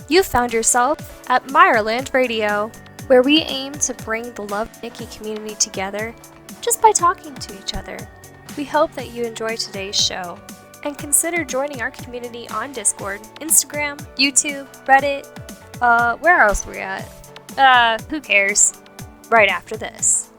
You found yourself at Meyerland Radio, where we aim to bring the Love Nikki community together just by talking to each other. We hope that you enjoy today's show and consider joining our community on Discord, Instagram, YouTube, Reddit. Where else we at? Who cares? Right after this.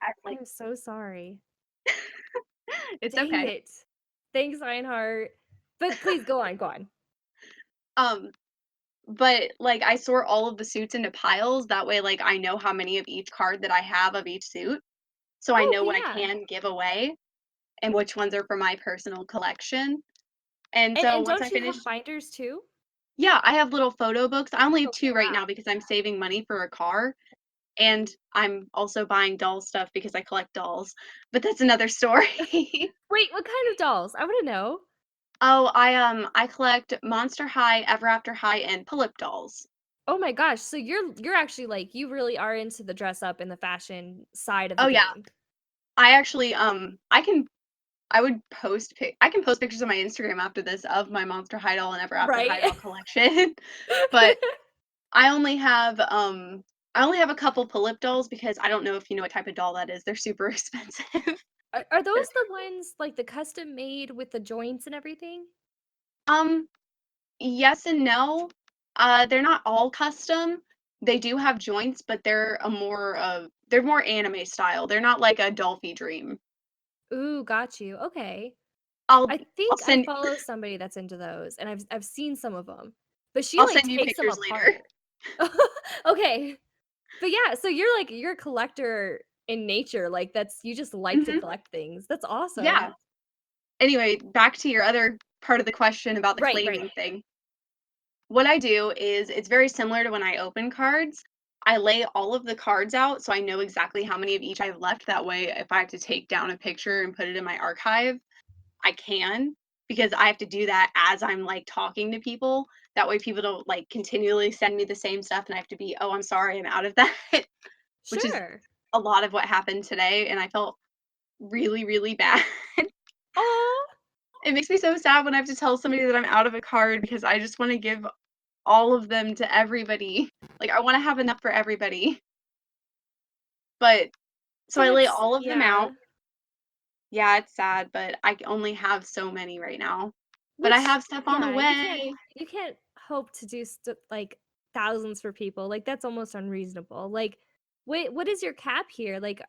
at, like I'm so sorry. it's Dang okay. it. Thanks, Reinhardt. But please go on, go on. Um, but, like, I sort all of the suits into piles, that way, like, I know how many of each card that I have of each suit, so I Oh, know okay, what I yeah. can give away and which ones are for my personal collection, and And so and once I don't you finish. have binders too? Yeah, I have little photo books. I only have Okay, 2 right wow. now because I'm saving money for a car, and I'm also buying doll stuff because I collect dolls, but that's another story. Wait, what kind of dolls? I wanna know. Oh, I collect Monster High, Ever After High, and Pull-Up dolls. Oh my gosh, so you're actually, like, you really are into the dress up and the fashion side of the Oh, yeah. game. I actually, I can post pictures on my Instagram after this of my Monster High doll and Ever After High Right? doll collection, but I only have, I only have a couple Pull-Up dolls because I don't know if you know what type of doll that is, they're super expensive. Are They're those the ones, like, the custom made with the joints and everything? um, yes and no. They're not all custom. They do have joints, but they're more anime style. They're not like a Dolphy Dream. Ooh, got you, okay. I'll I I'll think I send follow somebody that's into those, and I've seen some of them, but she, I'll like, send you takes them pictures later. apart. Okay. But yeah, so you're a collector in nature, like, that's you just like to Mhm. collect things. That's awesome. Yeah. Anyway, back to your other part of the question about the Right, right. claiming thing. What I do is it's very similar to when I open cards. I lay all of the cards out so I know exactly how many of each I have left. That way, if I have to take down a picture and put it in my archive, I can because I have to do that as I'm like talking to people. That way, people don't like continually send me the same stuff and I have to be, oh, I'm sorry, I'm out of that, which is Sure. a lot of what happened today. And I felt really, really bad. Aw. It makes me so sad when I have to tell somebody that I'm out of a card because I just want to give all of them to everybody. Like, I wanna have enough for everybody. But so I lay That's all of them yeah. out. Yeah, it's sad, but I only have so many right now. But I Which have stuff on the yeah, way. you can't hope to do like, thousands for people, like, that's almost unreasonable. Like, wait, what is your cap here? Like,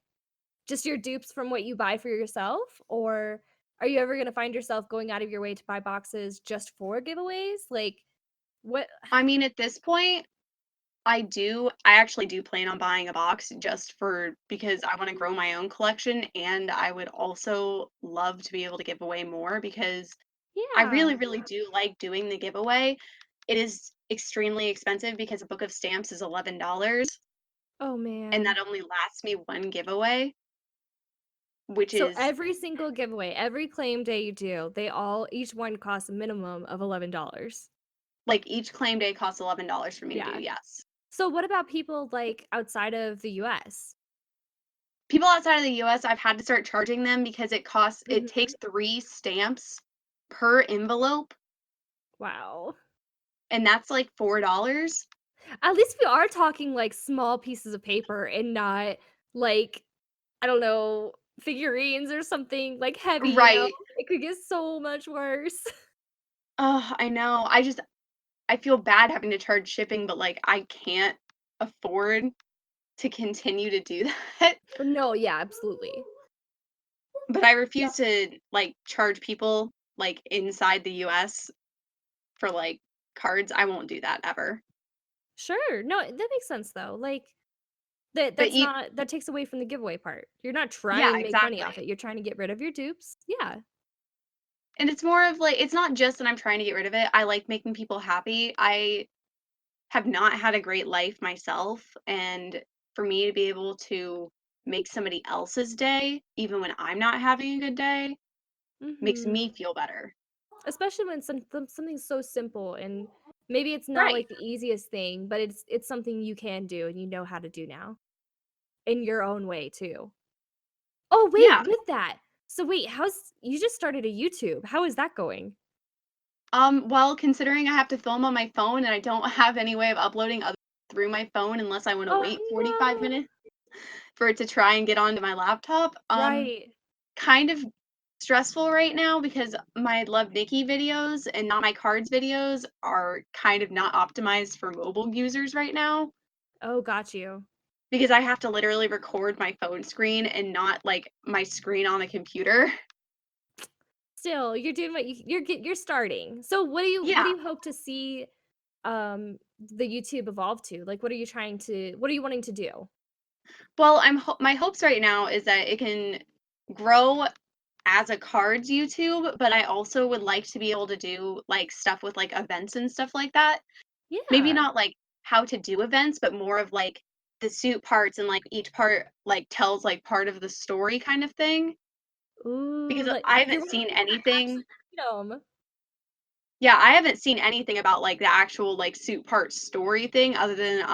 just your dupes from what you buy for yourself? Or are you ever gonna find yourself going out of your way to buy boxes just for giveaways? Like, what I mean, at this point, I actually do plan on buying a box just for because I wanna grow my own collection, and I would also love to be able to give away more because I really, Yeah. really do like doing the giveaway. It is extremely expensive because a book of stamps is $11, Oh, and man. that only lasts me 1 giveaway, which So is every single giveaway, every claim day you do, they all each one costs a minimum of $11. like, each claim day costs $11 for me to do, Yeah. yes. So what about people, like, outside of the US? People outside of the US, I've had to start charging them because it Mhm. takes 3 stamps per envelope, Wow. and that's, like, $4. At least we are talking, like, small pieces of paper and not, like, I don't know, figurines or something, like, heavy, you know? Right. It could get so much worse. Oh, I know, I feel bad having to charge shipping, but, like, I can't afford to continue to do that. No, yeah, absolutely. But I Yeah. refuse to, like, charge people, like, inside the US for, like, cards. I won't do that ever. Sure. No, that makes sense though. Like, that But that's e not that takes away from the giveaway part. You're not Yeah, trying to make money off exactly. it, you're trying to get rid of your dupes. Yeah. And it's more of, like it's not just that I'm trying to get rid of it, I like making people happy. I have not had a great life myself, and for me to be able to make somebody else's day, even when I'm not having a good day, makes Mhm. me feel better. Especially when something so simple and maybe it's not, Right. like, the easiest thing, but it's something you can do and you know how to do now, in your own way too. Oh, wait, Yeah. with that so wait, how's you just started a YouTube. How is that going? Well, considering I have to film on my phone and I don't have any way of uploading other through my phone unless I wanna Oh, wait 45 no. minutes for it to try and get onto my laptop, Right. kind of stressful right now because my Love Nikki videos and Not My Cards videos are kind of not optimized for mobile users right now. Oh, got you. because I have to literally record my phone screen and not, like, my screen on the computer. Still, you're doing what you're starting. So what do Yeah. you hope to see the YouTube evolve to? Like what are you wanting to do? Well, my hopes right now is that it can grow as a cards YouTube, but I also would like to be able to do, like, stuff with, like, events and stuff like that. Maybe Yeah. not, like, how to do events, but more of, like, the suit parts and, like, each part, like, tells, like, part of the story kind of thing, Ooh, because like I you're haven't wanting seen people to anything. actually read them. Yeah, I haven't seen anything about, like, the actual, like, suit part story thing other than,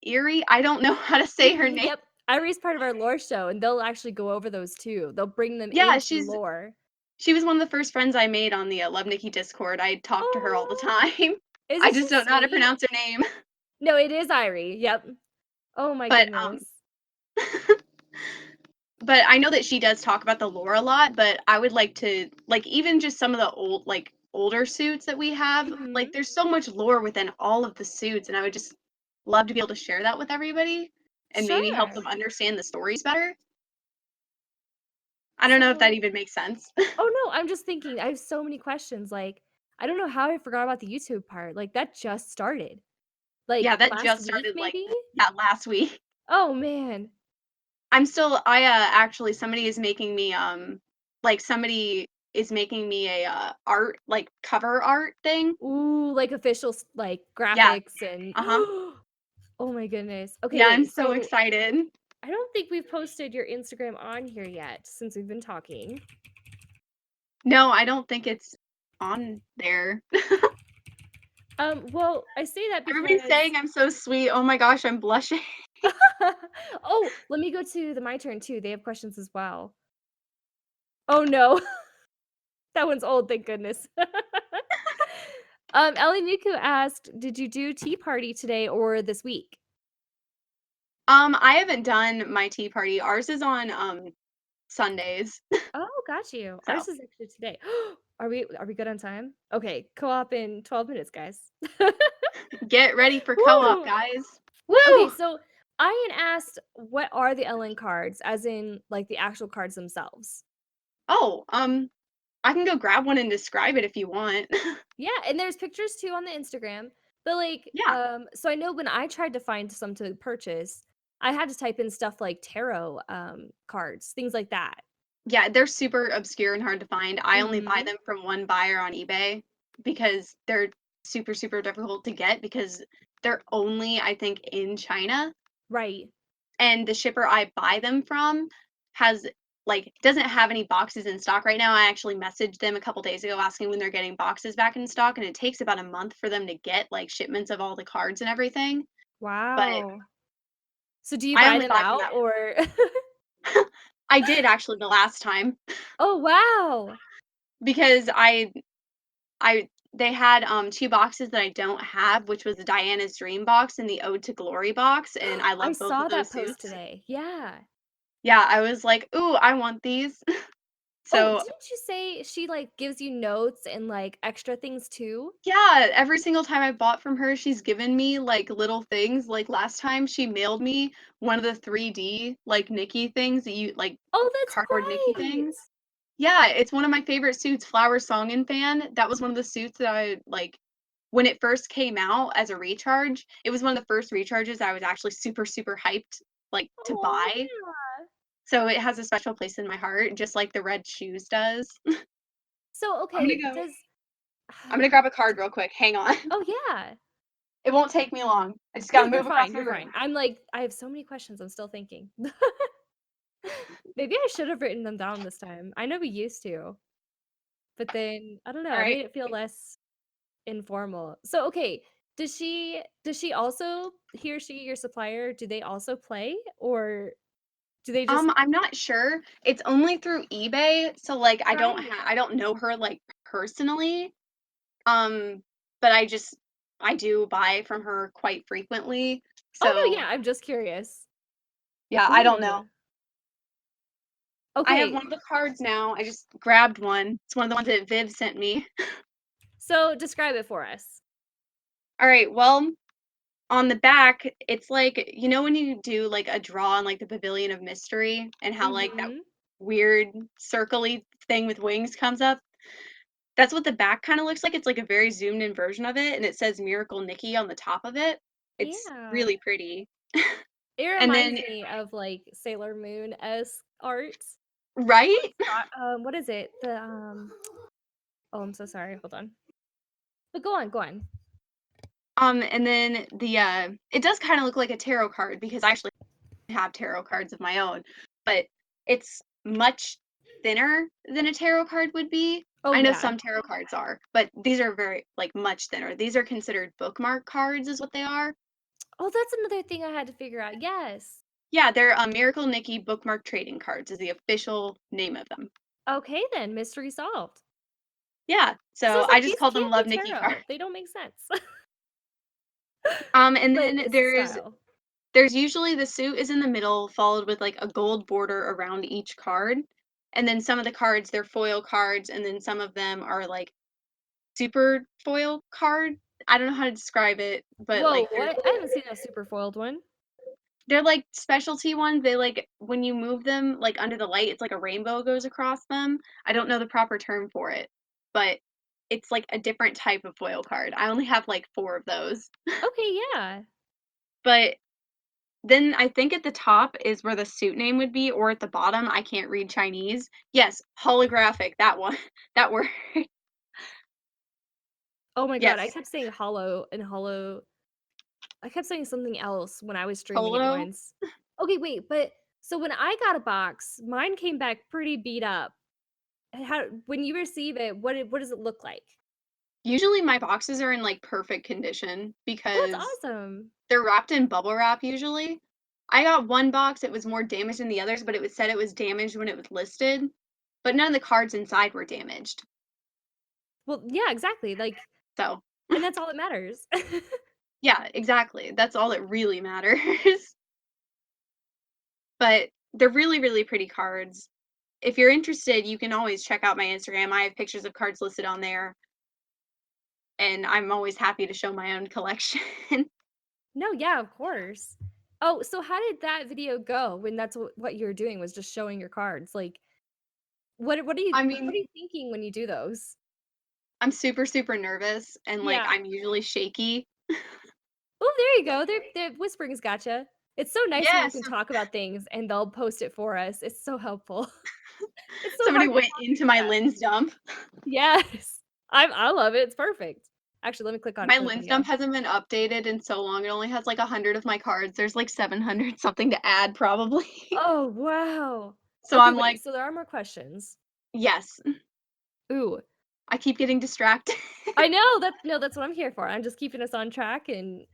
Erie? I don't know how to say her Eerie, name. yep. Irie's part of our lore show, and they'll actually go over those too. They'll bring them Yeah, into the lore. she was one of the first friends I made on the, Love Nikki Discord. I talk to her all the Oh, time. I isn't she just don't know how to sweet? pronounce her name. No, it is Irie. Yep. Oh my But, goodness. but I know that she does talk about the lore a lot, but I would like to, like, even just some of the older suits that we have, like, Mhm. there's so much lore within all of the suits, and I would just love to be able to share that with everybody and maybe help Sure. them understand the stories better. I don't know if that So even makes sense. oh, no, I'm just thinking, I have so many questions, like, I don't know how I forgot about the YouTube part, like, that just started. Yeah, Like, that last just week, started, like, maybe? yeah, last week. Oh, man. Actually, somebody is making me, like, somebody is making me a, art, like, cover art thing. Ooh, like, official s like, Yeah, graphics and uh-huh. oh my goodness. Okay, Yeah, I'm wait, so so excited. I don't think we've posted your Instagram on here yet since we've been talking. No, I don't think it's on there. Well, I say that Everybody's because saying I'm so sweet. Oh my gosh, I'm blushing. oh, let me go to the my turn too. They have questions as well. Oh no. That one's old, thank goodness. Ellie Miku asked, "Did you do tea party today or this week?" I haven't done my tea party. Ours is on, Sundays. Oh, got you. So, Ours is actually today. Are we good on time? Okay, co-op in 12 minutes, guys. get ready for co-op, Woo! guys. Okay, Woo! so I had asked, what are the Ellen cards, as in like the actual cards themselves? Oh, I can go grab one and describe it if you want. Yeah, and there's pictures too on the Instagram. But like, Yeah. so I know when I tried to find some to purchase, I had to type in stuff like tarot cards, things like that. Yeah, they're super obscure and hard to find. I only buy Mhm. them from one buyer on eBay because they're super, super difficult to get because they're only, I think, in China. Right. And the shipper I buy them from has like doesn't have any boxes in stock right now. I actually messaged them a couple days ago asking when they're getting boxes back in stock, and it takes about a month for them to get like shipments of all the cards and everything. But Wow. So do you I buy only them buy from out that or one. I did actually the last time Oh, wow. because I they had, 2 boxes that I don't have, which was the Diana's Dream box and the Ode to Glory box, and I I love both of saw those that post suits. today. Yeah. Yeah, I was like, "Ooh, I want these." Oh, So, didn't you say she, like, gives you notes and, like, extra things too? yeah, every single time I bought from her, she's given me, like, little things, like, last time she mailed me one of the 3D, like, Nikki things that you like, Oh, that's cardboard Nikki right. things. Yeah, it's one of my favorite suits, Flower Song and Fan. That was one of the suits that I, like when it first came out as a recharge, it was one of the first recharges I was actually super, super hyped, like, to Oh, buy. yeah. So it has a special place in my heart, just like the red shoes does. So, I'm gonna okay, go does I'm gonna grab a card real quick, hang on. Oh, yeah. It won't take me long. I just No, gotta you're move across fine, my you're fine. room. I'm like, I have so many questions, I'm still thinking. Maybe I should have written them down this time. I know we used to, but then, I don't know, it Alright. made it feel less informal. So, okay, does she also he or she, your supplier, do they also play, or do they just I'm not sure. It's only through eBay, so, like, Right. I don't know her, like, personally, um, but I do buy from her quite frequently, Oh, no, so, yeah, I'm just curious. yeah, I don't know. Ooh. I have Okay, one of the cards now, I just grabbed one. It's one of the ones that Viv sent me. so describe it for us. Alright, well, on the back, it's like, you know when you do, like, a draw on, like, the Pavilion of Mystery and how, like, that Mhm. weird circle-y thing with wings comes up? That's what the back kinda looks like, it's like a very zoomed in version of it, and it says Miracle Nikki on the top of it. It's Yeah. really pretty. It And then reminds me of, like, Sailor Moon-esque art. right? What is it? Oh, I'm so sorry, hold on. But go on, go on. And then it does kinda look like a tarot card because I actually have tarot cards of my own, but it's much thinner than a tarot card would be. Oh, I know yeah. some tarot cards are, but these are very like, much thinner. These are considered bookmark cards is what they are. Oh, that's another thing I had to figure out, yes. Yeah, they're, Miracle Nikki bookmark trading cards is the official name of them. Okay then, mystery solved. Yeah, So so it's I like, just these call them can't be Love Nikki cards. tarot, they don't make sense. And But then it's the there's style. there's usually the suit is in the middle, followed with, like, a gold border around each card, and then some of the cards, they're foil cards, and then some of them are, like, super foil card. I don't know how to describe it, but, Whoa, like, they're what? I haven't seen a super foiled one. they're, like, specialty ones. They, like when you move them, like, under the light, it's like a rainbow goes across them. I don't know the proper term for it, but it's, like, a different type of foil card. I only have, like, 4 of those. Okay, yeah. But then I think at the top is where the suit name would be, or at the bottom, I can't read Chinese. Yes, holographic, that one. That word. Oh my god, I Yes. kept saying hollow and hollow I kept saying something else when I was streaming it Holo? once. Okay, wait, but so when I got a box, mine came back pretty beat up. How when you receive it, what does it look like? Usually my boxes are in, like, perfect condition Oh, that's because awesome. they're wrapped in bubble wrap usually. I got one box, it was more damaged than the others, but it was said it was damaged when it was listed, but none of the cards inside were damaged. Well, yeah, exactly, like So, and that's all that matters. yeah, exactly. That's all that really matters. But they're really, really pretty cards. If you're interested, you can always check out my Instagram. I have pictures of cards listed on there, and I'm always happy to show my own collection. No, yeah, of course. Oh, so how did that video go when that's what you were doing was just showing your cards? Like, I what mean, are you thinking when you do those? I'm super, super nervous and, like, Yeah. I'm usually shaky. Oh, there you go. The whispering's gotcha. It's so nice when Yeah, we can so talk about things and they'll post it for us. It's so helpful. It's so somebody hard to went talk into through my that. lens dump. Yes. I love it. It's perfect. Actually, let me click on it My for the lens dump video. hasn't been updated in so long. It only has, like, 100 of my cards. There's, like, 700 something to add probably. Oh, wow. So Okay, I'm wait. like, So there are more questions. "Yes." Ooh. I keep getting distracted. I know that no, that's what I'm here for. I'm just keeping us on track and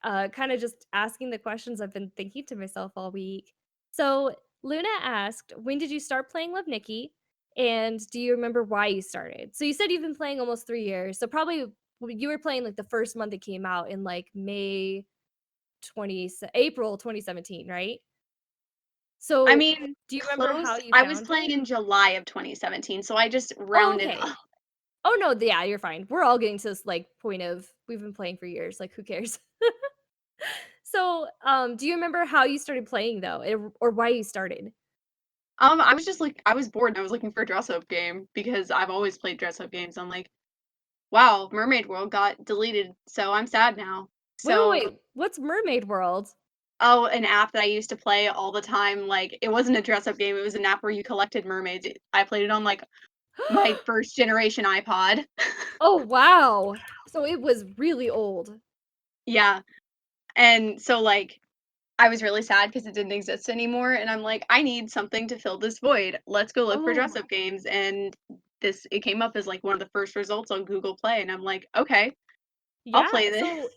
kind of just asking the questions I've been thinking to myself all week. So Luna asked, when did you start playing Love Nikki? And do you remember why you started? So you said you've been playing almost 3 years. So probably you were playing like the first month it came out in like April 2017, right? I So mean, do you remember close. how you I was found playing it? in July of 2017, so I just Oh, rounded okay. up. Oh no, yeah, you're fine. We're all getting to this like point of we've been playing for years. Like, who cares? So, do you remember how you started playing though, or why you started? I was just like I was bored and I was looking for a dress up game because I've always played dress up games. I'm like, wow, Mermaid World got deleted, so I'm sad now. Wait, wait, So, wait. What's Mermaid World? oh, an app that I used to play all the time. Like, it wasn't a dress up game, it was an app where you collected mermaids. I played it on like my first generation iPod. Oh, wow. So it was really old. Yeah. And so like I was really sad because it didn't exist anymore, and I'm like, "I need something to fill this void. Let's go look for dress Oh, up games," and it came up as, like, one of the first results on Google Play, and I'm like, "Okay, I'll yeah. play this." So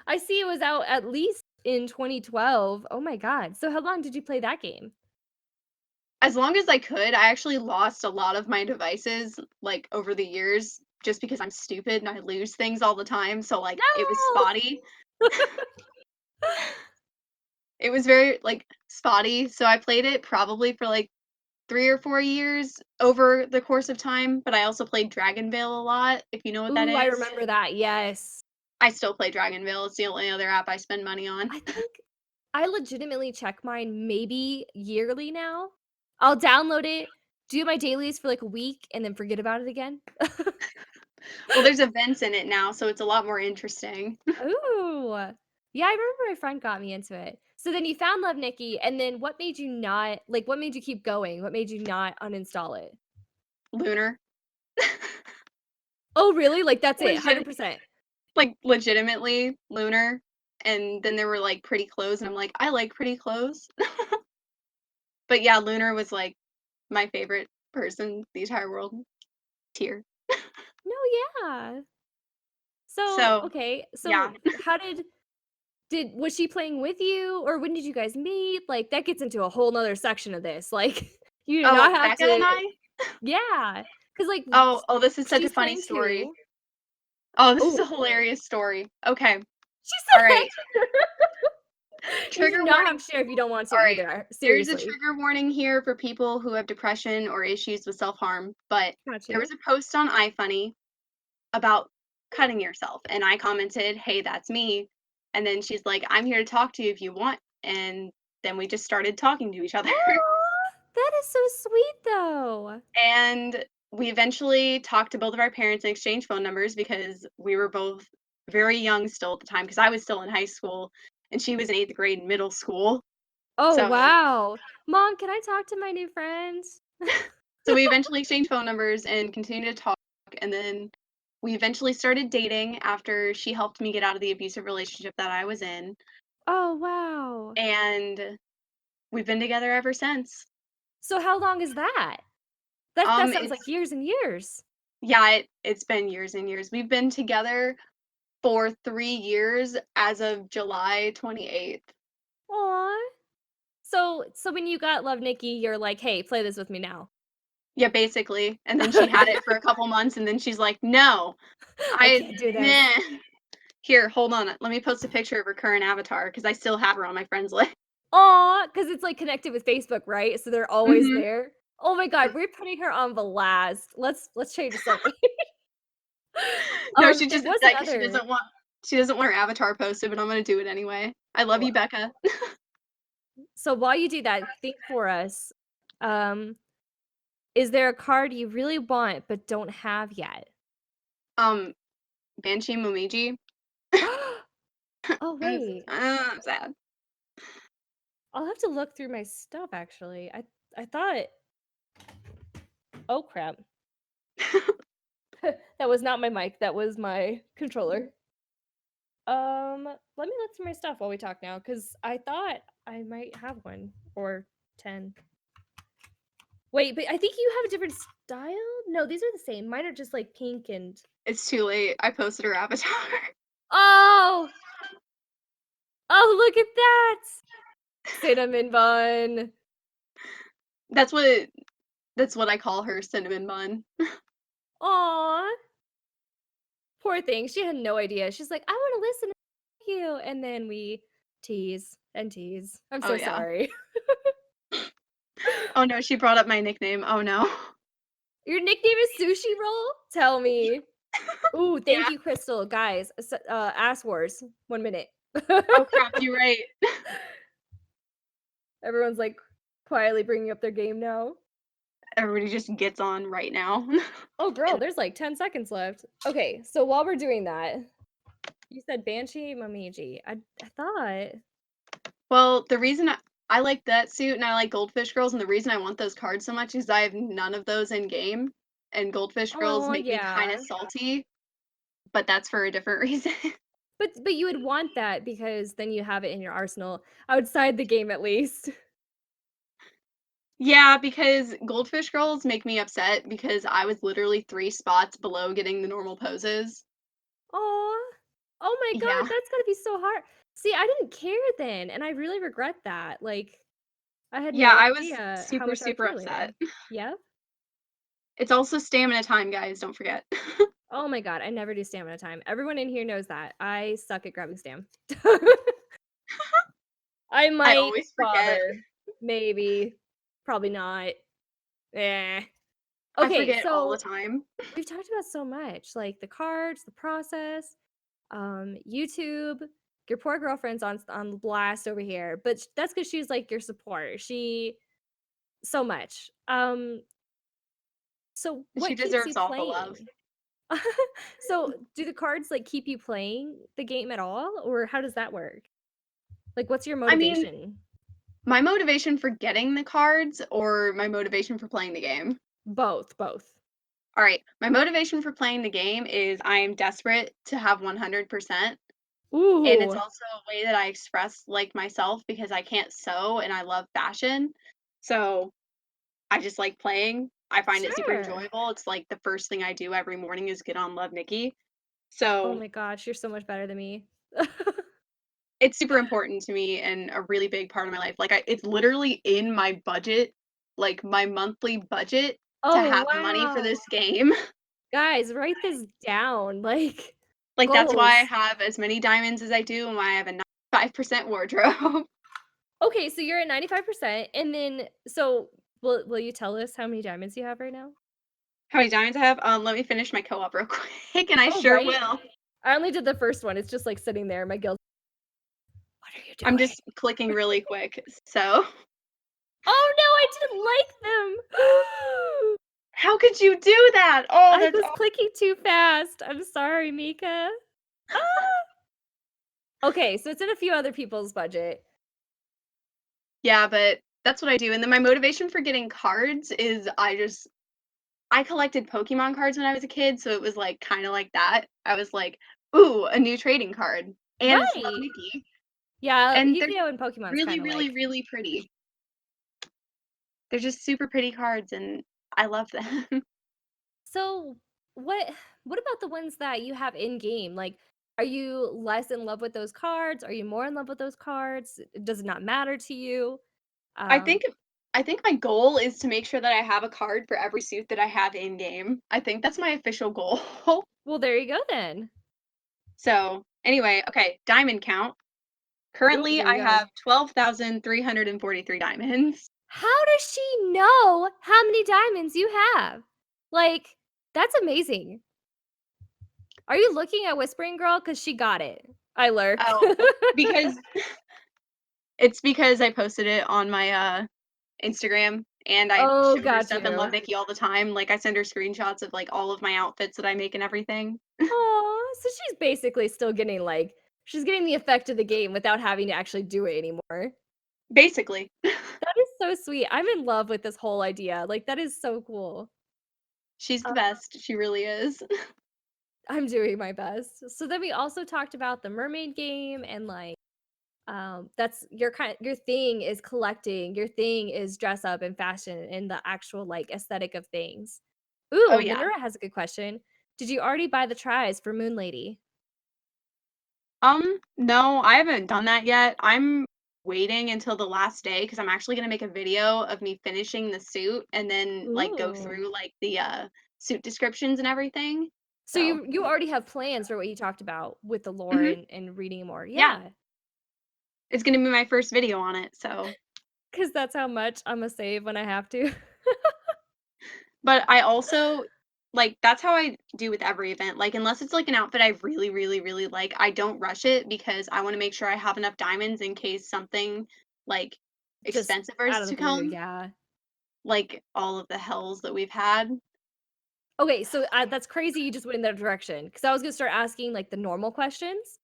I see it was out at least in 2012. Oh my god. So how long did you play that game? As long as I could, I actually lost a lot of my devices, like, over the years just because I'm stupid and I lose things all the time, so, like, it was No! spotty. It was very, like, spotty, so I played it probably for, like, 3 or 4 years over the course of time, but I also played Dragon Veil a lot, if you know what that Ooh, I is. remember that. Yes. I still play Dragonville. It's the only other app I spend money on. I think I legitimately check mine maybe yearly now. I'll download it, do my dailies for like a week, and then forget about it again. Well, there's events in it now, so it's a lot more interesting. Ooh. Yeah, I remember my friend got me into it. So then you found Love Nikki, and then what made you not like what made you keep going? What made you not uninstall it? Lunar. Oh, really? Like that's it, Legit 100%. like, legitimately Lunar, and then there were, like, pretty clothes, and I'm like, "I like pretty clothes." But yeah, Lunar was, like, my favorite person, the entire world. Tier. No, yeah. So, So, okay. So yeah. how did was she playing with you or when did you guys meet? Like that gets into a whole nother section of this. Like you do not Oh, have Becca and to I? yeah. Cause like Oh, this is such a she's funny playing story. too. Oh, this is Oh, a hilarious story. Okay. she said Alright. that. You do Trigger not have warning. to share if you don't want to Alright. either. There's a Seriously. trigger warning here for people who have depression or issues with self-harm, but Got there was you. a post on iFunny about cutting yourself, and I commented, "Hey, that's me." And then she's like, "I'm here to talk to you if you want." And then we just started talking to each other. Aw, that is so sweet though. And we eventually talked to both of our parents and exchanged phone numbers because we were both very young still at the time because I was still in high school and she was in 8th grade in middle school. Oh, So wow. Mom, can I talk to my new friends? so we eventually exchanged phone numbers and continued to talk, and then we eventually started dating after she helped me get out of the abusive relationship that I was in, Oh, wow. and we've been together ever since. So how long is that? That sounds like It's years and years. yeah, it's been years and years. We've been together for 3 years as of July 28th. Aw. So when you got Love Nikki, you're like, "Hey, play this with me now." Yeah, basically, and then she had it for a couple months, and then she's like, "No, I I can't do this. meh." Here, hold on, let me post a picture of her current avatar because I still have her on my friends list. Aw, because it's, like, connected with Facebook, right? So they're always Mhm. there. Oh my god, we're putting her on blast. Let's change the subject. No, she's There just was upset because another she doesn't want her avatar posted, but I'm gonna do it anyway. I love w you, Becca. so while you do that, think for us, um, is there a card you really want but don't have yet? Um, Banshee Mumiji. Oh, wait. I'm sad. I'll have to look through my stuff, actually. I thought oh, crap. That was not my mic, that was my controller. Let me look through my stuff while we talk now, because I thought I might have one or 10. Wait, but I think you have a different style? No, these are the same. Mine are just like pink and It's too late. I posted her avatar. oh! Oh, look at that! Cinnamon bun. That's what that's what I call her, cinnamon bun. Aw. Poor thing. She had no idea. She's like, I want to listen to you. And then we tease and tease. I'm Oh, so yeah. sorry. Oh, no, she brought up my nickname. Oh, no. Your nickname is Sushi Roll? Tell me. Ooh, thank Yeah. you, Crystal. Guys, Ass Wars. 1 minute. Oh, crap, you're right. Everyone's like quietly bringing up their game now. Everybody just gets on right now. Oh, girl, And there's like 10 seconds left. Okay, so while we're doing that, you said Banshee Momiji. I thought. well, the reason I like that suit and I like Goldfish Girls, and the reason I want those cards so much is I have none of those in game, and Goldfish Girls Oh, make me kinda yeah. salty, but that's for a different reason. But you would want that because then you have it in your arsenal outside the game at least. Yeah, because Goldfish Girls make me upset because I was literally 3 spots below getting the normal poses. Oh, oh my god, Yeah. that's gotta be so hard. See, I didn't care then, and I really regret that. Like, I had Yeah, no I was idea how super, much I would super feel later. upset. Yep. It's also stamina time, guys, don't forget. Oh my god, I never do stamina time. Everyone in here knows that. I suck at grabbing stam. I I might always forget. bother. Maybe. Probably not. Eh. I Okay, forget all the so time. we've talked about so much, like the cards, the process. YouTube. Your poor girlfriend's on blast over here, but that's because she's like your support. She so much. So She what keeps you deserves all the love. playing? So do the cards like keep you playing the game at all, or how does that work? Like, what's your I mean, motivation? my motivation for getting the cards or my motivation for playing the game? Both, both. All right, my motivation for playing the game is I am desperate to have 100%, and it's Ooh, also a way that I express, like, myself because I can't sew and I love fashion. So, I just like playing. I find it super sure. enjoyable. It's like the first thing I do every morning is get on Love Nikki. Oh So, my gosh, you're so much better than me. it's super important to me and a really big part of my life. Like, it's literally in my budget, like, my monthly budget to Oh, have money for wow. this game. Guys, write this down, like, Like, that's why I goals. have as many diamonds as I do and why I have a 95% wardrobe. Okay, so you're at 95%, and then so will you tell us how many diamonds you have right now? How many diamonds I have? Let me finish my co-op real quick, and I Oh, sure right? will. I only did the first one, it's just, like, sitting there, my guilt. What are you I'm doing? just clicking really quick, so Oh, no, I didn't like them! how could you do that? Oh, I that's was clicking too fast. I'm sorry, Mika. Ah! Okay, so it's in a few other people's budget. yeah, but that's what I do, and then my motivation for getting cards is I collected Pokemon cards when I was a kid, so it was, like, kinda like that. I was like, "Ooh, a new trading card, and it's Love Right. Nikki," Yeah, and they're Yu-Gi-Oh! And Pokemon's really, kinda really, like really pretty. They're just super pretty cards, and I love them. so, what what about the ones that you have in game? Like, are you less in love with those cards? Are you more in love with those cards? Does it not matter to you? I Um, think I think my goal is to make sure that I have a card for every suit that I have in game. I think that's my official goal. well, there you go then. So, anyway, okay, diamond count. Ooh, Currently, here we I go. have 12,343 diamonds. How does she know how many diamonds you have? Like, that's amazing. Are you looking at Whispering Girl? Cause she got it. I lurk. Oh, because it's because I posted it on my, Instagram, and I Oh, show her got stuff and love you. Nikki all the time. Like, I send her screenshots of, like, all of my outfits that I make and everything. Aw, so she's basically still getting, like she's getting the effect of the game without having to actually do it anymore. Basically. That is so sweet. I'm in love with this whole idea, like, that is so cool. She's Uh, the best, she really is. I'm doing my best. So then we also talked about the mermaid game and, like, that's your thing is collecting, your thing is dress up and fashion and the actual, like, aesthetic of things. Oh, Ooh, yeah. Minerva has a good question. Did you already buy the tries for Moon Lady? No, I haven't done that yet. I'm waiting until the last day because 'cause I'm actually gonna make a video of me finishing the suit and then, like, go Ooh. through, like, the, suit descriptions and everything. So So, you already have plans for what you talked about with the lore mhm, and reading more. yeah, Yeah, it's gonna be my first video on it, so because that's how much Imma save when I have to. but I also like, that's how I do with every event, like, unless it's, like, an outfit I really, really, really like, I don't rush it because I wanna make sure I have enough diamonds in case something, like, Just expensive out is of the to blue, come, yeah. like all of the hells that we've had. Okay, so, that's crazy you just went in that direction because I was gonna start asking, like, the normal questions,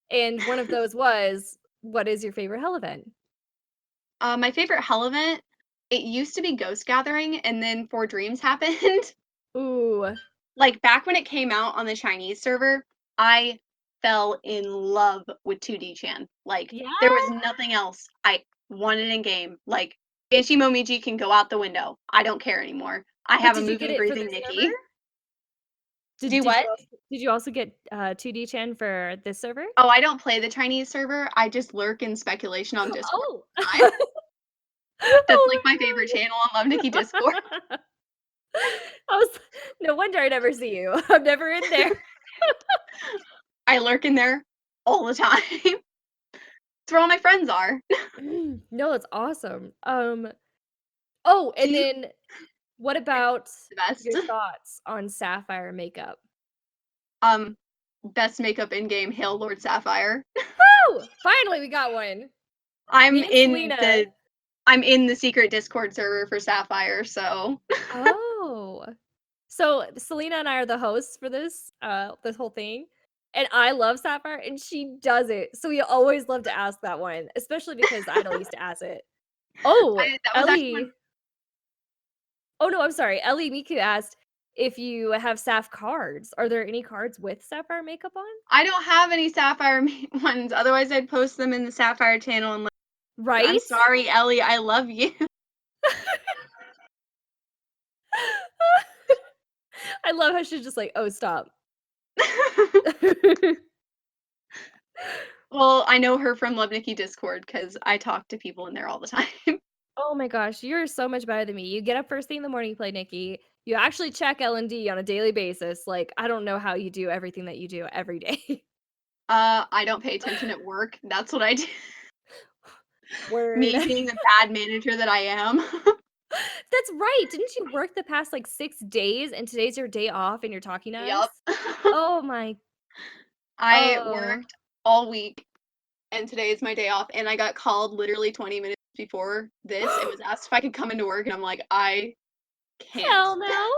and one of those was, "What is your favorite hell event?" My favorite hell event, it used to be Ghost Gathering, and then Four Dreams happened. Ooh. Like, back when it came out on the Chinese server, I fell in love with 2D Chan. Like, Yeah? there was nothing else I wanted in game. Like, Banshee Momiji can go out the window. I don't care anymore. I But have a did you get moving, it for breathing this server? Nikki. Did Do did you what? also did you also get, 2D Chan for this server? Oh, I don't play the Chinese server. I just lurk in speculation on Discord Oh. all the time. That's, like, Oh my my favorite channel on Love Nikki Discord. god. I was no wonder I never see you. I'm never in there. I lurk in there all the time. It's where all my friends are. No, it's awesome. Oh, and She's then what about the best. your thoughts on sapphire makeup? Um, best makeup in game, hail Lord Sapphire. Woo! Finally, we got one. I'm Me and in Selena. the secret Discord server for Sapphire, so Oh. So Selena and I are the hosts for this whole thing. And I love Sapphire and she does it. So we always love to ask that one, especially because Idol used to ask it. Oh, that was actually one. Ellie. Oh no, I'm sorry. Ellie Miku asked if you have Saph cards. Are there any cards with Sapphire makeup on? I don't have any Sapphire ones, otherwise I'd post them in the Sapphire channel and I'm Right? sorry, Ellie, I love you. I love how she's just like, oh, stop. Well, I know her from Love Nikki Discord because I talk to people in there all the time. Oh my gosh, you're so much better than me. You get up first thing in the morning, you play Nikki. You actually check L&D on a daily basis. Like, I don't know how you do everything that you do every day. I don't pay attention at work. That's what I do. Word. Me being the bad manager that I am. That's right. Didn't you work the past like 6 days and today's your day off and you're talking to us? Yup. Oh my. I Oh. worked all week and today is my day off and I got called literally 20 minutes before this and was asked if I could come into work and I'm like, I can't. Hell no.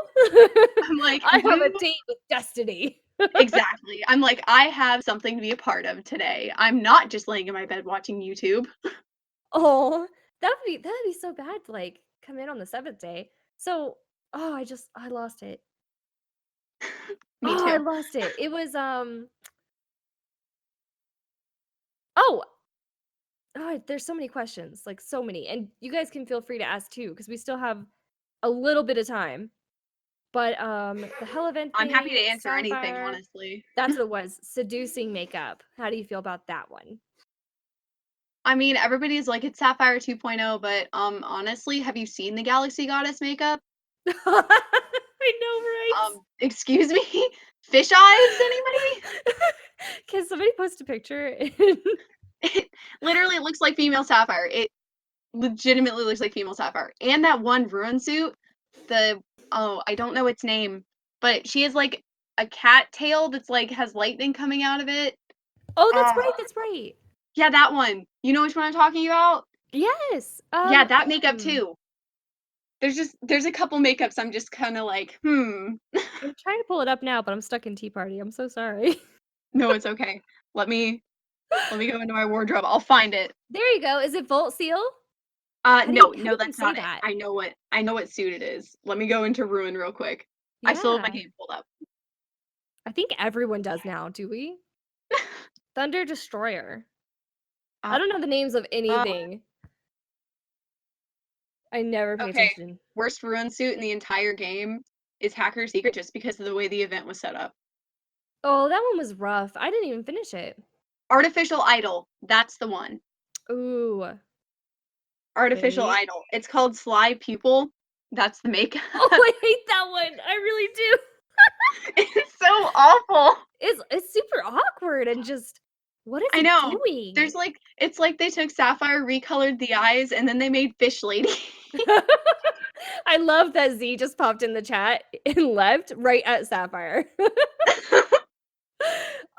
I'm like, I have a date with destiny. exactly. I'm like, I have something to be a part of today. I'm not just laying in my bed watching YouTube. Oh, that'd be so bad to like come in on the 7th day. So, oh, I lost it. Me Oh, I too. lost it. It was oh, there's so many questions, like so many. And you guys can feel free to ask too because we still have a little bit of time. But the hell event I'm happy to thing, answer anything, Sapphire, honestly. that's what it was. Seducing makeup. How do you feel about that one? I mean, everybody's like it's Sapphire 2.0, but honestly, have you seen the Galaxy Goddess makeup? I know, right? Excuse me? Fish eyes, anybody? Can somebody post a picture? It literally looks like female Sapphire. It legitimately looks like female Sapphire. And that one ruin suit, I don't know its name, but she has like a cat tail that's like has lightning coming out of it. Oh, that's Uh, right. That's right. yeah, that one. You know which one I'm talking about? Yes. Yeah, that makeup too. There's a couple makeups I'm just kind of like, I'm trying to pull it up now, but I'm stuck in Tea Party. I'm so sorry. No, it's okay. Let me go into my wardrobe. I'll find it. There you go. Is it Volt Seal? How do No, you even that's say not it. that? I know what suit it is. Let me go into Ruin real quick. I still have my Yeah. game pulled up. I think everyone does now, do we? Thunder Destroyer. I Uh, don't know the names of uh, anything. I never pay okay. attention. Worst Ruin suit in the entire game is Hacker Secret just because of the way the event was set up. Oh, that one was rough. I didn't even finish it. Artificial Idol. That's the one. Ooh. Artificial Wait. Idol. It's called Sly Pupil. That's the makeup. Oh, I hate that one. I really do. It's so awful. It's super awkward and just what is I it know. doing? It's like they took Sapphire, recolored the eyes, and then they made Fish Lady. I love that Z just popped in the chat and left right at Sapphire.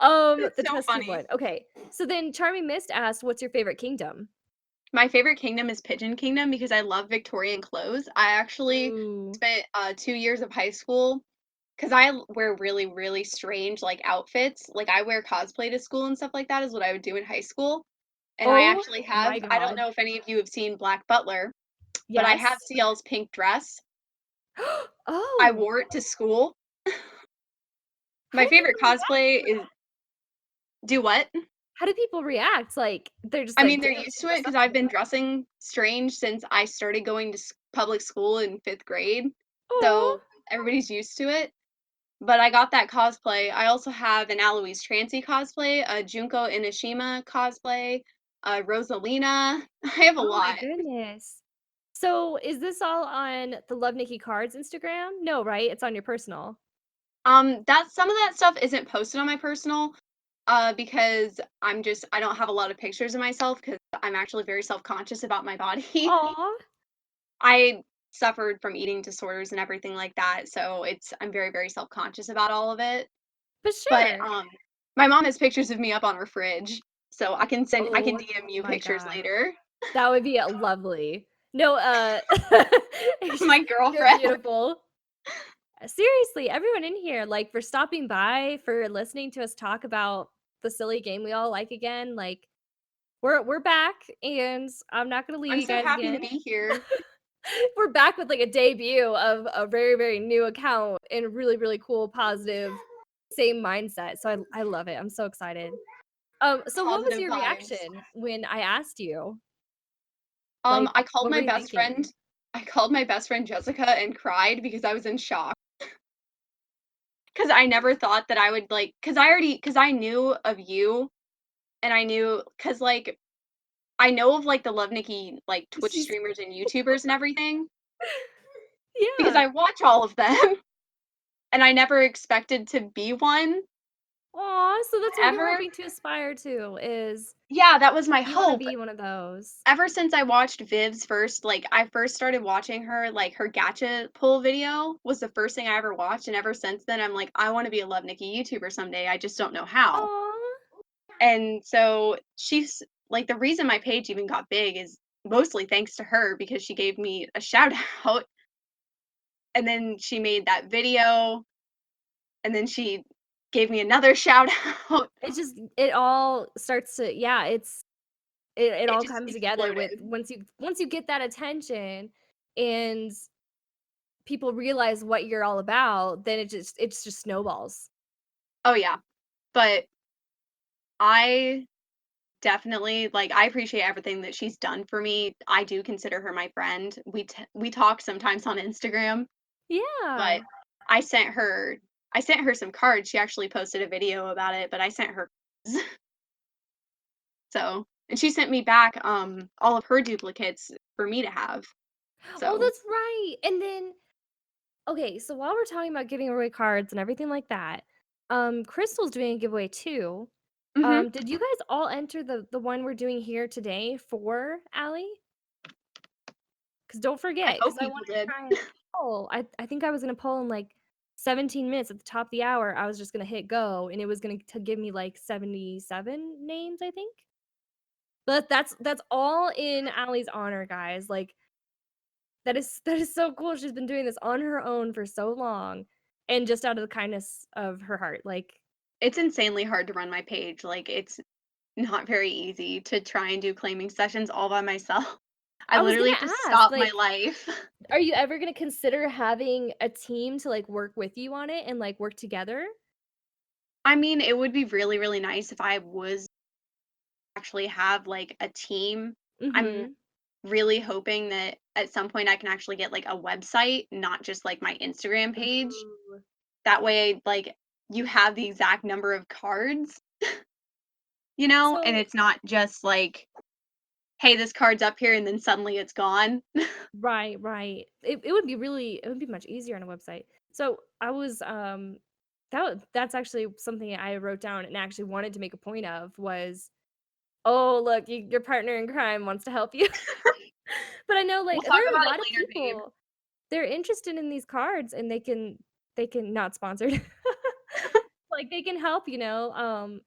It's The so test tube funny. one. Okay. So then Charming Mist asked, what's your favorite kingdom? My favorite kingdom is Pigeon Kingdom because I love Victorian clothes. I actually Ooh. spent 2 years of high school because I wear really, really strange like outfits. Like I wear cosplay to school and stuff like that is what I would do in high school. And I Oh actually my I don't god. know if any of you have seen Black Butler, but I have Yes. CL's pink dress. I Oh, wore it to school. how My do favorite people cosplay is do what? how do people react? Like they're just I like, mean, they're damn, used she to it dressed because up I've like been that. dressing strange since I started going to public school in 5th grade. Oh. So everybody's used to it. But I got that cosplay. I also have an Aloise Trancy cosplay, a Junko Inashima cosplay, a Rosalina. I have a Oh my lot. goodness. So is this all on the Love Nikki Cards Instagram? No, right? It's on your personal. That some of that stuff isn't posted on my personal, because I don't have a lot of pictures of myself because I'm actually very self-conscious about my body. Aw. I suffered from eating disorders and everything like that, so I'm very, very self-conscious about all of it. But But, sure. My mom has pictures of me up on her fridge, so I can Oh DM you my pictures god. later. That would be lovely. No, My you're girlfriend. beautiful. Seriously, everyone in here, like, for stopping by, for listening to us talk about the silly game we all like again, like, we're back, and I'm not gonna leave I'm you so guys happy to again. be here. We're back with, like, a debut of a very, very new account and a really, really cool, positive, same mindset, so I love it, I'm so excited. So what was Positive your vibes. reaction when I asked you? Like, I called what were my you best thinking? friend. I called my best friend Jessica and cried because I was in shock. Because I never thought that I would like. Because I knew of you, and I knew because like I know of like the Love Nikki like Twitch She's streamers and YouTubers and everything because Yeah. I watch all of them, and I never expected to be one Aw, so that's what you're ever. hoping to aspire to is Yeah, that was my you wanna hope. be one of those. Ever since I watched Viv's first, like, I first started watching her, like, her gacha pull video was the first thing I ever watched, and ever since then, I'm like, "I wanna be a Love Nikki YouTuber someday, I just don't know how." Aw. And so, she's like, the reason my page even got big is mostly thanks to her because she gave me a shout out, and then she made that video, and then she gave me another shout out. It all starts to yeah, it It all just comes together with exploded. once you get that attention and people realize what you're all about, then it's just snowballs. Oh, yeah. But I definitely, like, I appreciate everything that she's done for me. I do consider her my friend. We talk sometimes on Instagram, but Yeah. I sent her I sent her some cards. She actually posted a video about it, but I sent her so and she sent me back all of her duplicates for me to have. Oh, So, that's right. And then okay, so while we're talking about giving away cards and everything like that, Crystal's doing a giveaway too. mhm. Did you guys all enter the one we're doing here today for Allie? Because don't I forget, because hope I people want to did. try and poll. I think I was gonna poll in like 17 minutes at the top of the hour. I was just gonna hit go, and it was gonna to give me like 77 names, I think. But that's all in Allie's honor, guys. Like that is so cool. She's been doing this on her own for so long, and just out of the kindness of her heart. Like It's insanely hard to run my page. Like, it's not very easy to try and do claiming sessions all by myself. I I was literally gonna have to ask, stop my like, life. are you ever gonna consider having a team to like work with you on it and like work together? I mean, it would be really, really nice if I was actually have like a team. I'm Mm-hmm. really hoping that at some point I can actually get like a website, not just like my Instagram page. Ooh. That way, like, you have the exact number of cards, you know, and So it's not just like, hey, this card's up here and then suddenly it's gone. right, right. It would be much easier on a website. So I was that's actually something I wrote down and actually wanted to make a point of was, oh look, your partner in crime wants to help you. But I know We'll like talk there are a about it lot of later, babe. people they're interested in these cards and they can not sponsored. Like they can help, you know.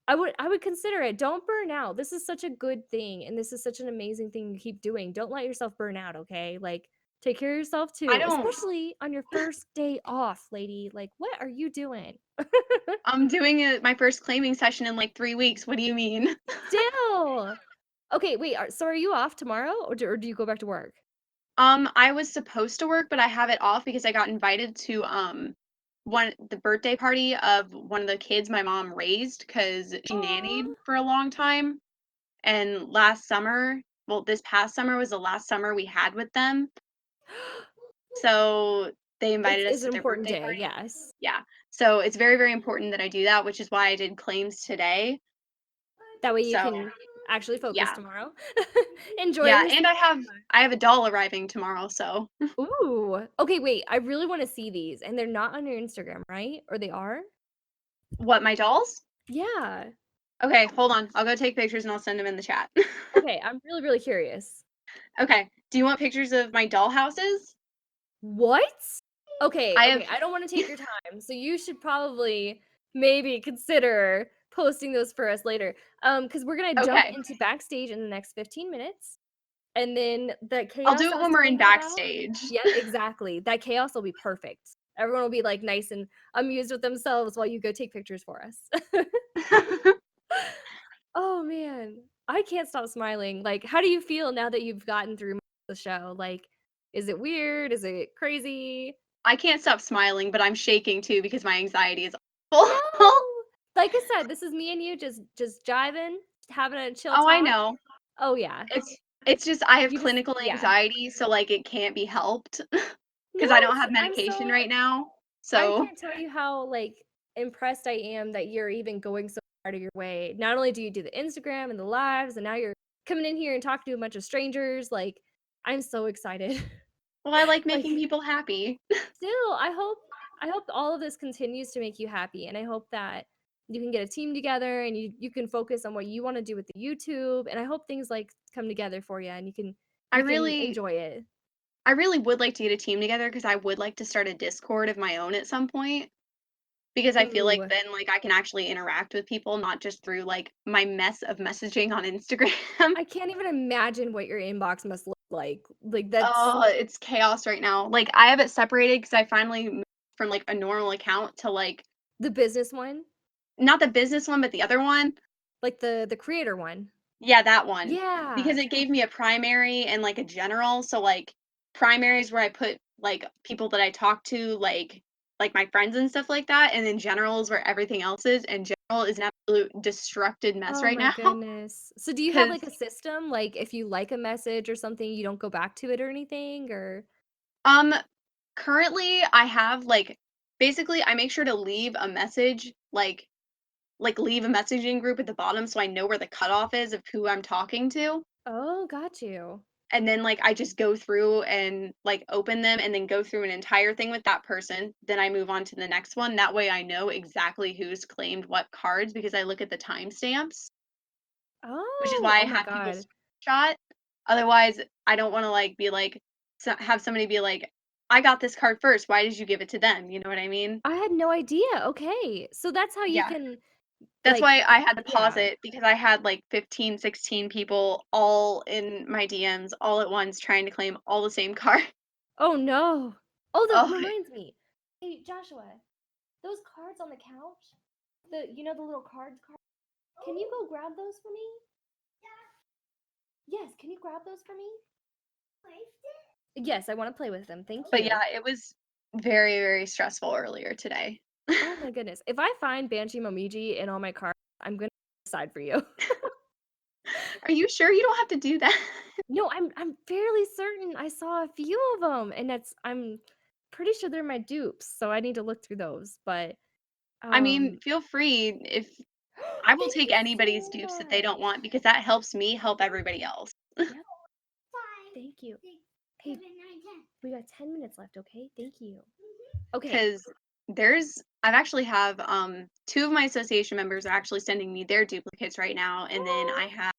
I would consider it. Don't burn out. This is such a good thing and this is such an amazing thing to keep doing. Don't let yourself burn out, okay? Like take care of yourself I too, don't especially on your first day off, lady. Like what are you doing? I'm doing my first claiming session in like 3 weeks. What do you mean? Still. Okay, wait. So are you off tomorrow or do you go back to work? I was supposed to work, but I have it off because I got invited to the birthday party of one of the kids my mom raised because she Aw. nannied for a long time. And last summer, well, this past summer was the last summer we had with them. So they invited us It's to an their important birthday day, party. yes. Yeah. So it's very, very important that I do that, which is why I did claims today. That way you So can actually focus yeah. tomorrow. Enjoy Yeah. yourself. And I have a doll arriving tomorrow, so Ooh. Okay, wait. I really want to see these, and they're not on your Instagram, right? Or they are? what, my dolls? Yeah. Okay, hold on. I'll go take pictures and I'll send them in the chat. Okay, I'm really, really curious. Okay. Do you want pictures of my doll houses? What? Okay, I have okay. I don't want to take your time, so you should probably maybe consider posting those for us later. Because we're gonna jump Okay. into backstage in the next 15 minutes, and then the I'll chaos do I it was when we're telling in you about. backstage. Yeah, exactly. That chaos will be perfect. Everyone will be like nice and amused with themselves while you go take pictures for us. Oh man, I can't stop smiling. Like, how do you feel now that you've gotten through the show? Like, is it weird? Is it crazy? I can't stop smiling, but I'm shaking too because my anxiety is No. awful. Like I said, this is me and you just jiving, having a chill Oh, I talk. know. Oh yeah. It's just I have You just clinical yeah. anxiety, so, like, it can't be helped No, because I don't have I'm medication so right now, I so can't tell you how like impressed I am that you're even going so out of your way. Not only do you do the Instagram and the lives, and now you're coming in here and talking to a bunch of strangers. Like, I'm so excited. well, I like Like, making people happy. still, I hope all of this continues to make you happy, and I hope that you can get a team together and you can focus on what you want to do with the YouTube, and I hope things like come together for you and I you can really enjoy it. I really would like to get a team together because I would like to start a Discord of my own at some point, because I feel like Ooh, then, like, I can actually interact with people, not just through, like, my mess of messaging on Instagram. I can't even imagine what your inbox must look like. Like that's Oh, it's chaos right now. Like, I have it separated because I finally moved from, like, a normal account to, like, the business one, not the business one, but the other one. like the creator one. Yeah, that one. Yeah. Because it gave me a primary and, like, a general, so, like, primary is where I put, like, people that I talk to, like my friends and stuff like that, and then general is where everything else is, and general is an absolute destructed mess Oh right my now. goodness. So do you have Because like a system? Like if you like a message or something, you don't go back to it or anything or um, currently, I have, like basically, I make sure to leave a message, leave a messaging group at the bottom so I know where the cutoff is of who I'm talking to. oh, got you. And then, like, I just go through and, like, open them and then go through an entire thing with that person. Then I move on to the next one. That way I know exactly who's claimed what cards because I look at the timestamps, which is Oh, why I oh my have people God. screenshot. Otherwise, I don't wanna, like, be like have somebody be like, "I got this card first. Why did you give it to them?" You know what I mean? I had no idea. Okay. So that's how you Yeah. can That's like why I had to pause yeah. it because I had, like, 15, 16 people all in my DMs all at once trying to claim all the same card. Oh no. Oh, that Oh, reminds me. Hey, Joshua, those cards on the couch, the little cards. Can you go grab those for me? Yes, can you grab those for me? Yes, I want to play with them. Thank but yeah, you. it was very, very stressful earlier today. Oh my goodness. If I find Banshee Momiji in all my cards, I'm gonna decide for you. Are you sure you don't have to do that? No, I'm fairly certain I saw a few of them, and I'm pretty sure they're my dupes, so I need to look through those. But I mean, um, feel free if I will thank take you anybody's so dupes that they don't much. want because that helps me help everybody else. Yep, thank you. Hey, we got 10 minutes left. Okay, thank you. Okay. Because I've actually have two of my association members are actually sending me their duplicates right now, and then I have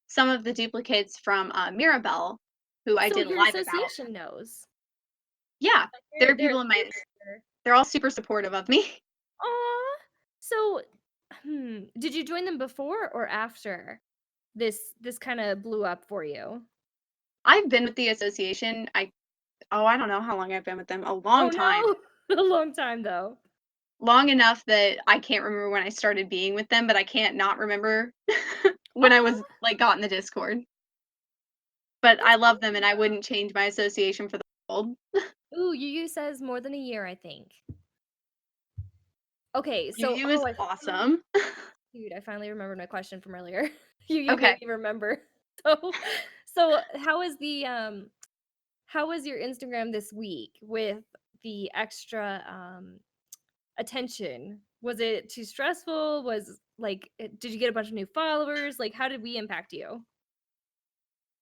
some of the duplicates from Mirabelle, who I So did a your live about. association knows. Yeah, there are They're people in my they're all super supportive of me. Aw. So, did you join them before or after this kinda blew up for you? I've been with the association. I don't know how long I've been with them. A Oh, long time. no. A long time, though. Long enough that I can't remember when I started being with them, but I can't not remember when I was, Aw, like, got in the Discord. But I that's love them, and I awesome. wouldn't change my association for the world. Ooh, Yu says more than a year, I think. Okay, Yu so Yu is I awesome. dude, I finally remembered my question from earlier. You made Okay. me remember. So how was your Instagram this week with the extra, attention? Was it too stressful? Did you get a bunch of new followers? Like, how did we impact you?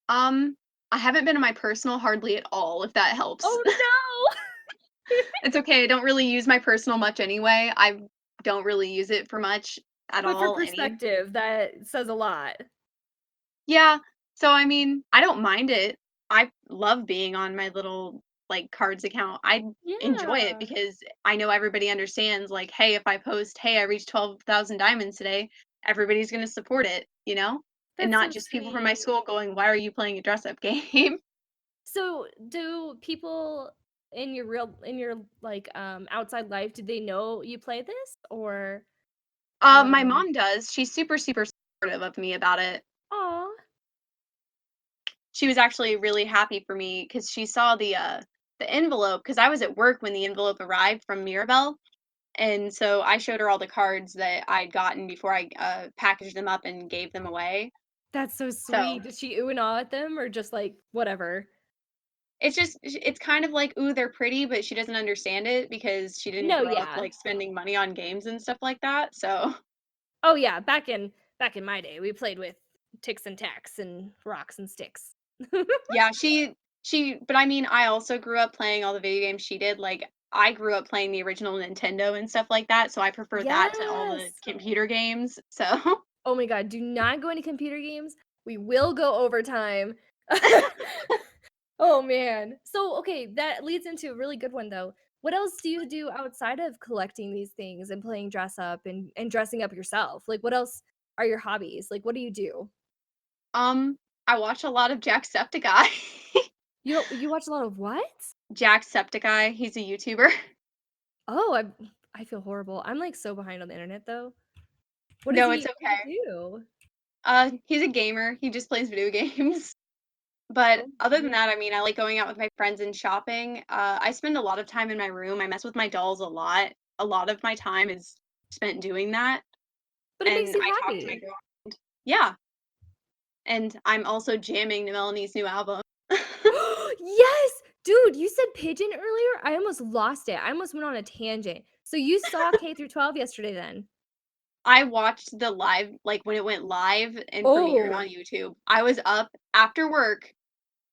Um, I haven't been on my personal hardly at all, if that helps. Oh, no! It's okay, I don't really use my personal much anyway. I don't really use it for much at But for all any perspective, that says a lot. Yeah, so I mean, I don't mind it. I love being on my little like cards account. I enjoy it Yeah. because I know everybody understands like, hey, if I post, hey, I reached 12,000 diamonds today, everybody's going to support it, you know? And That's not so just people from my sweet. school going, why are you playing a dress up game? So, do people in your, like, outside life, do they know you play this? Or, My um mom does. She's super, super supportive of me about it. aw, She was actually really happy for me because she saw the envelope because I was at work when the envelope arrived from Mirabelle. And so I showed her all the cards that I'd gotten before I packaged them up and gave them away. that's so So sweet. Does she ooh and ah at them or just, like, whatever? it's kind of like, ooh, they're pretty, but she doesn't understand it because she didn't No, grow up yeah. like spending money on games and stuff like that. So Oh, yeah, back in my day, we played with ticks and tacks and rocks and sticks. yeah, but I mean, I also grew up playing all the video games she did. Like I grew up playing the original Nintendo and stuff like that, so I prefer that to all the Yes! computer games. So Oh my god, do not go into computer games. We will go overtime. Oh, man. So, okay, that leads into a really good one, though. What else do you do outside of collecting these things and playing dress up and dressing up yourself? Like, what else are your hobbies? Like, what do you do? um I watch a lot of Jacksepticeye. You watch a lot of what? Jacksepticeye, he's a YouTuber. Oh, I feel horrible. I'm, like, so behind on the internet, though. No, it's What does okay. he do? He's a gamer. He just plays video games. But other than Okay. that, I mean, I like going out with my friends and shopping. I spend a lot of time in my room. I mess with my dolls a lot. A lot of my time is spent doing that, But it makes and you I talk to my happy. girl. Yeah, and I'm also jamming to Melanie's new album. Yes! Dude, you said pigeon earlier? I almost lost it. I almost went on a tangent. So you saw K through 12 yesterday then? I watched the live, like when it went live and premiered Oh. on YouTube. I was up after work,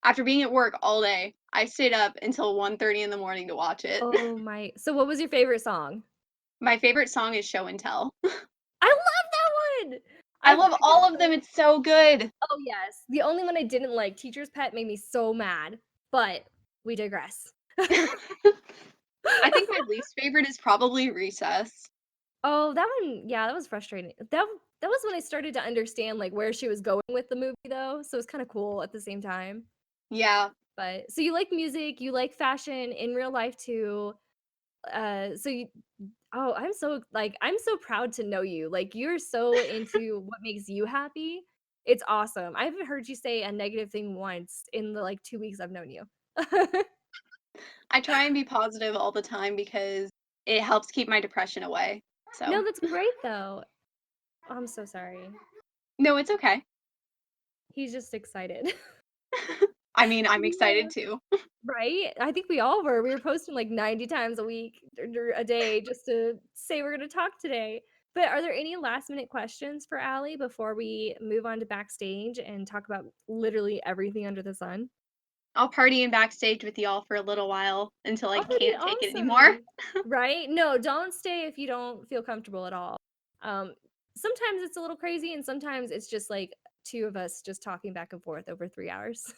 after being at work all day. I stayed up until 1:30 in the morning to watch it. Oh my, so what was your favorite song? My favorite song is Show and Tell. I love that one! I I love all of them. It's so good. Oh, yes. The only one I didn't like, Teacher's Pet, made me so mad, but we digress. I think my least favorite is probably Recess. Oh, that one, yeah, that was frustrating. That was when I started to understand, like, where she was going with the movie, though, so it's kinda cool at the same time. Yeah. But so you like music, you like fashion in real life too. So you Oh, I'm so proud to know you. Like, you're so into what makes you happy. It's awesome. I haven't heard you say a negative thing once in the, like, 2 weeks I've known you. I try and be positive all the time because it helps keep my depression away. No, So, that's great, though. Oh, I'm so sorry. no, it's okay. He's just excited. I mean, I'm excited Yeah. too. Right? I think we all were. We were posting, like, 90 times a week or a day just to say we're gonna talk today. But are there any last minute questions for Allie before we move on to backstage and talk about literally everything under the sun? I'll party in backstage with y'all for a little while until I Oh, that'd be can't take it anymore. awesome. Right? No, don't stay if you don't feel comfortable at all. Um, Sometimes it's a little crazy, and sometimes it's just, like, 2 of us just talking back and forth over 3 hours.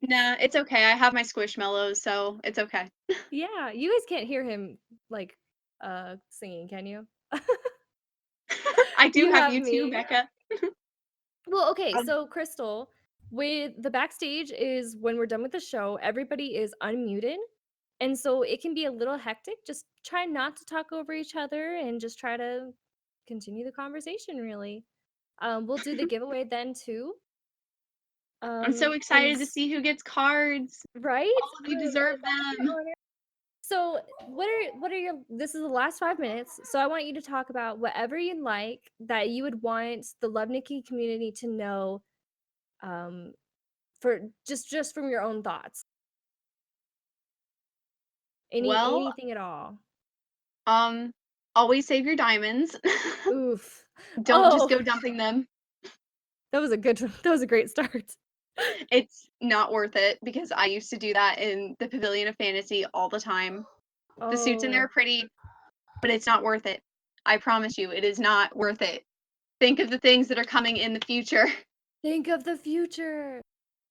Nah, it's okay. I have my squishmallows, so it's okay. Yeah, you guys can't hear him, like, singing, can you? I do You have have you too, me. Becca. Well, okay, Um, so Crystal, with the backstage is when we're done with the show, everybody is unmuted. And so it can be a little hectic. Just try not to talk over each other and just try to continue the conversation, really. We'll do the giveaway then too. I'm so And excited to see who gets cards. right? All of you Oh, deserve basket them. honor. So, what are your this is the last 5 minutes, so I want you to talk about whatever you'd like that you would want the Love Nikki community to know, um, for just from your own thoughts. Well, Anything at all. um, always save your diamonds. Oof. Don't just Oh, go dumping them. that was a good that was a great start. It's not worth it because I used to do that in the Pavilion of Fantasy all the time. The suits in there Oh, are pretty, but it's not worth it. I promise you, it is not worth it. Think of the things that are coming in the future. think of the future.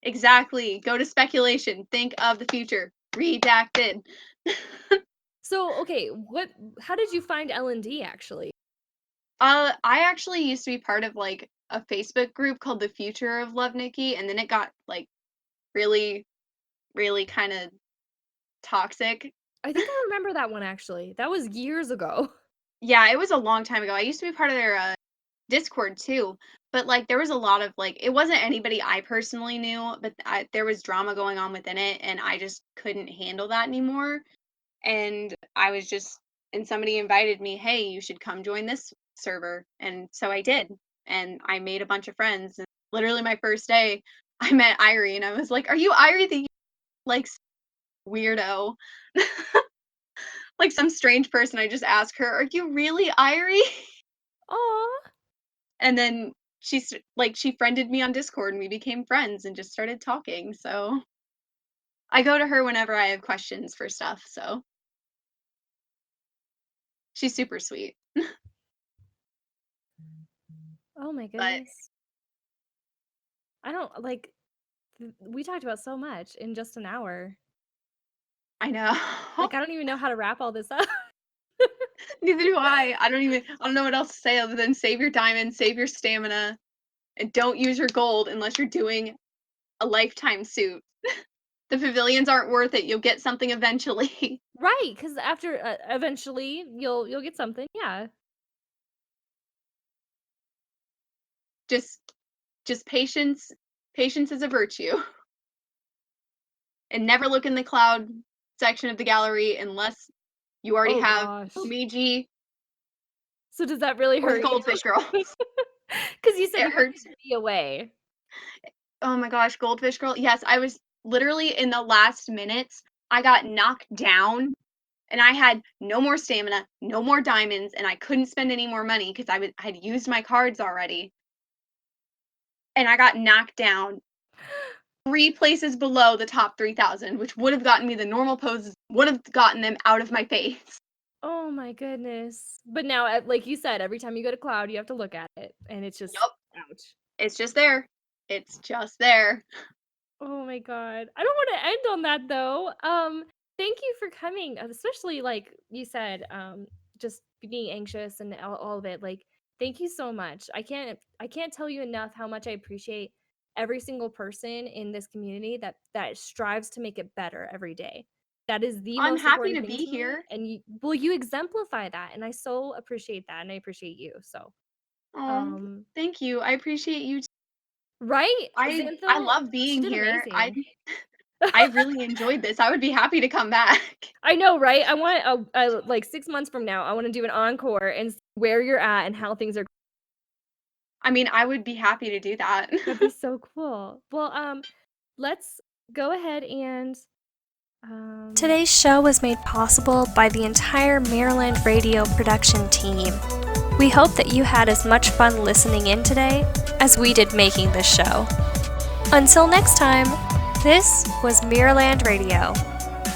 Exactly. Go to speculation. Think of the future. Redacted. So, okay, how did you find L&D actually? I actually used to be part of like a Facebook group called The Future of Love Nikki, and then it got like really, really kind of toxic. I think I remember that one actually. That was years ago. Yeah, it was a long time ago. I used to be part of their Discord too, but like there was a lot of like it wasn't anybody I personally knew, but there was drama going on within it, and I just couldn't handle that anymore. And I was just and somebody invited me, "Hey, you should come join this server." And so I did. And I made a bunch of friends. And literally my first day, I met Irie and I was like, "Are you Irie the like weirdo?" Like some strange person. I just asked her, "Are you really Irie?" Aw. And then she friended me on Discord and we became friends and just started talking. So I go to her whenever I have questions for stuff. So she's super sweet. Oh my But goodness. I don't like we talked about so much in just an hour. I know. Like I don't even know how to wrap all this up. Neither do I. I don't know what else to say other than save your diamonds, save your stamina, and don't use your gold unless you're doing a lifetime suit. The pavilions aren't worth it. You'll get something eventually. Right, because after eventually you'll get something. Yeah. just just patience. Patience is a virtue. And never look in the cloud section of the gallery unless you already Oh have gosh. Omiji So does that really or the hurt you? Goldfish Girls. Because you said It you wanted hurts. to be away. Oh my gosh, Goldfish Girl. Yes, I was literally in the last minutes. I got knocked down and I had no more stamina, no more diamonds, and I couldn't spend any more money because I had used my cards already. And I got knocked down 3 places below the top 3,000, which would have gotten me the normal poses, would have gotten them out of my face. Oh my goodness. But now, like you said, every time you go to Cloud, you have to look at it, and it's just, Yup, ouch. it's just there. It's just there. Oh my god. I don't want to end on that though. Thank you for coming, especially like you said, just being anxious and all of it. Like, thank you so much. I can't tell you enough how much I appreciate every single person in this community that strives to make it better every day. That is the I'm most happy important to thing be to me, here. and you exemplify that, and I so appreciate that, and I appreciate you. So, um, Thank you. I appreciate you. right, I Xanthil, love she being did here. amazing. I really enjoyed this. I would be happy to come back. I know, right? I want like 6 months from now, I want to do an encore and see where you're at and how things are. I mean, I would be happy to do that. That'd be so cool. Well, let's go ahead and Today's show was made possible by the entire Maryland Radio production team. We hope that you had as much fun listening in today as we did making this show. Until next time, this was Mirrorland Radio.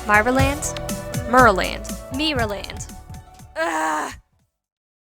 Myraland? Merland. Mirrorland. Ugh.